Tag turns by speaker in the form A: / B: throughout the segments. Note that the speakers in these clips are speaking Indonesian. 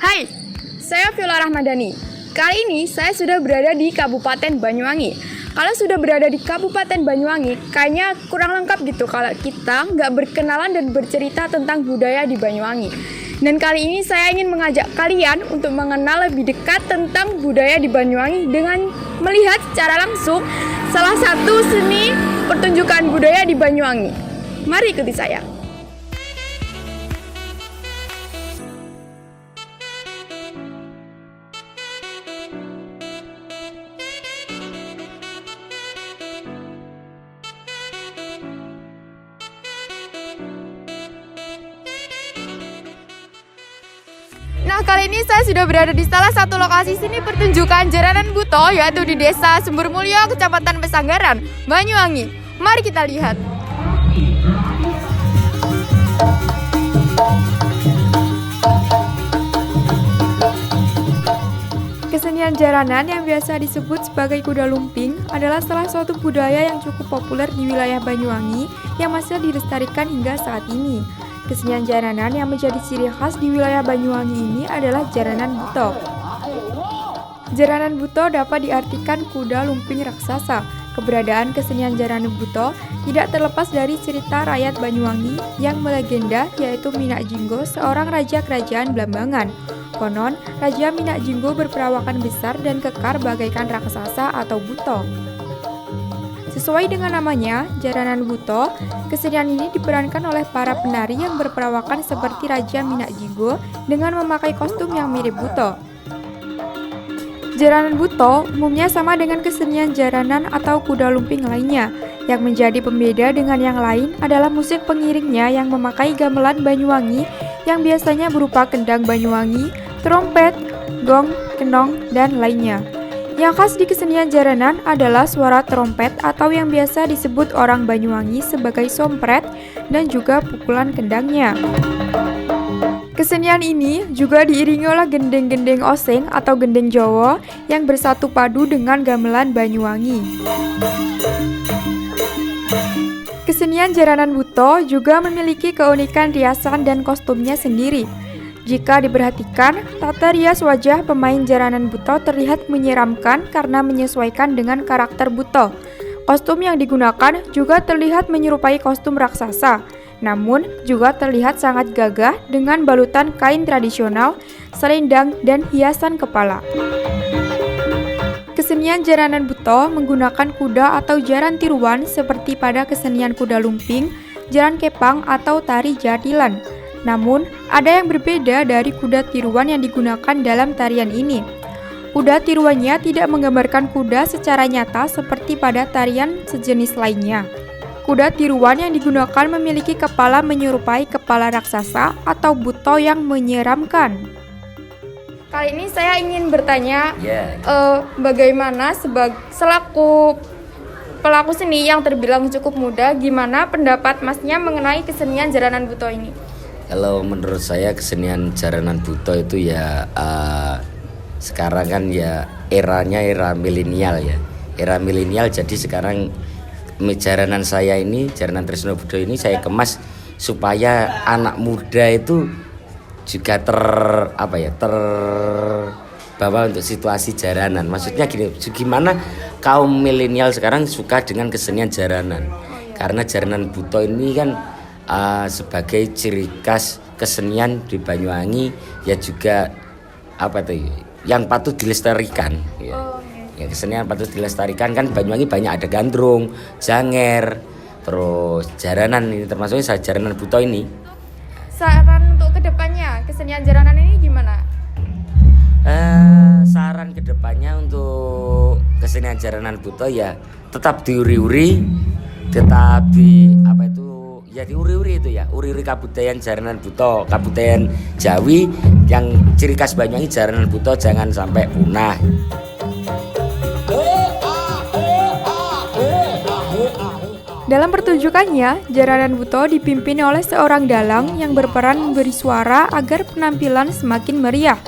A: Hai, saya Viola Rahmadani. Kali ini saya sudah berada di Kabupaten Banyuwangi. Kalau sudah berada di Kabupaten Banyuwangi, kayaknya kurang lengkap gitu kalau kita nggak berkenalan dan bercerita tentang budaya di Banyuwangi. Dan kali ini saya ingin mengajak kalian untuk mengenal lebih dekat tentang budaya di Banyuwangi dengan melihat secara langsung salah satu seni pertunjukan budaya di Banyuwangi. Mari ikuti saya. Nah, kali ini saya sudah berada di salah satu lokasi seni pertunjukan Jaranan Buto, yaitu di Desa Sumbermulyo, Kecamatan Pesanggaran, Banyuwangi. Mari kita lihat. Kesenian jaranan yang biasa disebut sebagai kuda lumping adalah salah satu budaya yang cukup populer di wilayah Banyuwangi yang masih dilestarikan hingga saat ini. Kesenian jaranan yang menjadi ciri khas di wilayah Banyuwangi ini adalah Jaranan Buto. Jaranan Buto dapat diartikan kuda lumping raksasa. Keberadaan kesenian Jaranan Buto tidak terlepas dari cerita rakyat Banyuwangi yang melegenda, yaitu Minak Jinggo, seorang raja kerajaan Blambangan. Konon, Raja Minak Jinggo berperawakan besar dan kekar bagaikan raksasa atau buto. Sesuai dengan namanya, Jaranan Buto, kesenian ini diperankan oleh para penari yang berperawakan seperti Raja Minak Jinggo dengan memakai kostum yang mirip buto. Jaranan Buto umumnya sama dengan kesenian jaranan atau kuda lumping lainnya. Yang menjadi pembeda dengan yang lain adalah musik pengiringnya yang memakai gamelan Banyuwangi yang biasanya berupa kendang Banyuwangi, trompet, gong, kenong, dan lainnya. Yang khas di kesenian jaranan adalah suara trompet atau yang biasa disebut orang Banyuwangi sebagai sompret dan juga pukulan kendangnya. Kesenian ini juga diiringi oleh gendeng-gendeng oseng atau gendeng Jawa yang bersatu padu dengan gamelan Banyuwangi. Kesenian Jaranan Buto juga memiliki keunikan riasan dan kostumnya sendiri. Jika diperhatikan, tata rias wajah pemain Jaranan Buto terlihat menyeramkan karena menyesuaikan dengan karakter Buto. Kostum yang digunakan juga terlihat menyerupai kostum raksasa, namun juga terlihat sangat gagah dengan balutan kain tradisional, selendang, dan hiasan kepala. Kesenian Jaranan Buto menggunakan kuda atau jaran tiruan seperti pada kesenian kuda lumping, jaran kepang, atau tari jatilan. Namun, ada yang berbeda dari kuda tiruan yang digunakan dalam tarian ini. Kuda tiruannya tidak menggambarkan kuda secara nyata seperti pada tarian sejenis lainnya. Kuda tiruan yang digunakan memiliki kepala menyerupai kepala raksasa atau buto yang menyeramkan. Kali ini saya ingin bertanya, bagaimana selaku pelaku seni yang terbilang cukup muda, gimana pendapat Masnya mengenai kesenian Jaranan Buto ini?
B: Kalau menurut saya kesenian Jaranan Buto itu ya sekarang kan ya eranya era milenial ya. Era milenial, jadi sekarang jaranan saya ini, Jaranan Tresno Budo ini saya kemas supaya anak muda itu juga terbawa untuk situasi jaranan. Maksudnya gini, gimana kaum milenial sekarang suka dengan kesenian jaranan. Karena Jaranan Buto ini kan sebagai ciri khas kesenian di Banyuwangi ya juga yang patut dilestarikan ya. Ya, kesenian patut dilestarikan kan Banyuwangi banyak ada gandrung, janger, terus jaranan ini termasuknya Jaranan Buto ini.
A: Saran untuk kedepannya kesenian jaranan ini gimana?
B: Saran kedepannya untuk kesenian Jaranan Buto ya tetap diuri-uri, tetap diuri-uri itu ya, uri-uri kabudayan Jaranan Buto, kabudayan Jawi yang ciri khas Banyuwangi Jaranan Buto jangan sampai punah.
A: Dalam pertunjukannya, Jaranan Buto dipimpin oleh seorang dalang yang berperan memberi suara agar penampilan semakin meriah.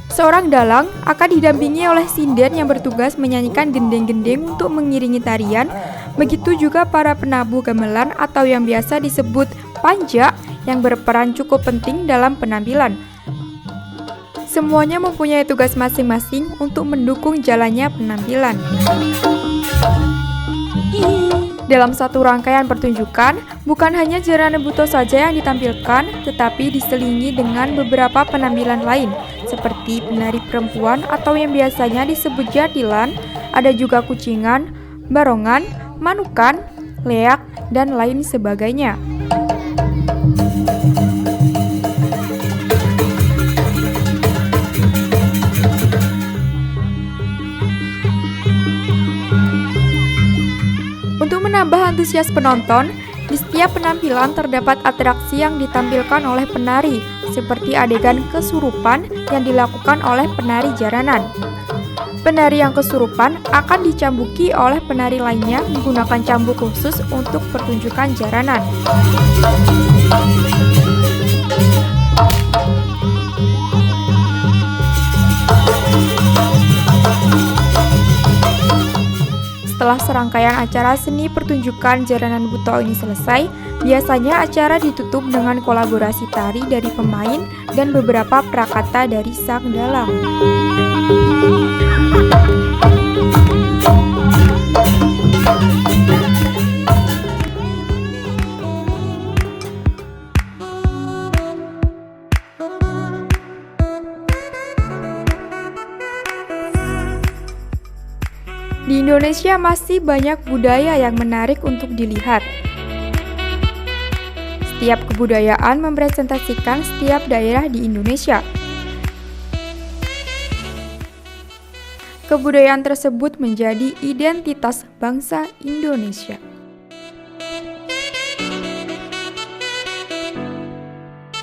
A: Seorang dalang akan didampingi oleh sinden yang bertugas menyanyikan gendeng-gendeng untuk mengiringi tarian. Begitu juga para penabuh gamelan atau yang biasa disebut panja yang berperan cukup penting dalam penampilan. Semuanya mempunyai tugas masing-masing untuk mendukung jalannya penampilan. Dalam satu rangkaian pertunjukan, bukan hanya Jaranan Buto saja yang ditampilkan, tetapi diselingi dengan beberapa penampilan lain, seperti penari perempuan atau yang biasanya disebut jadilan, ada juga kucingan, barongan, manukan, leak, dan lain sebagainya. Untuk menambah antusias penonton, di setiap penampilan terdapat atraksi yang ditampilkan oleh penari, seperti adegan kesurupan yang dilakukan oleh penari jaranan. Penari yang kesurupan akan dicambuki oleh penari lainnya menggunakan cambuk khusus untuk pertunjukan jaranan. Setelah serangkaian acara seni pertunjukan Jaranan Buto ini selesai, biasanya acara ditutup dengan kolaborasi tari dari pemain dan beberapa prakata dari sang dalang. Di Indonesia masih banyak budaya yang menarik untuk dilihat. Setiap kebudayaan merepresentasikan setiap daerah di Indonesia. Kebudayaan tersebut menjadi identitas bangsa Indonesia.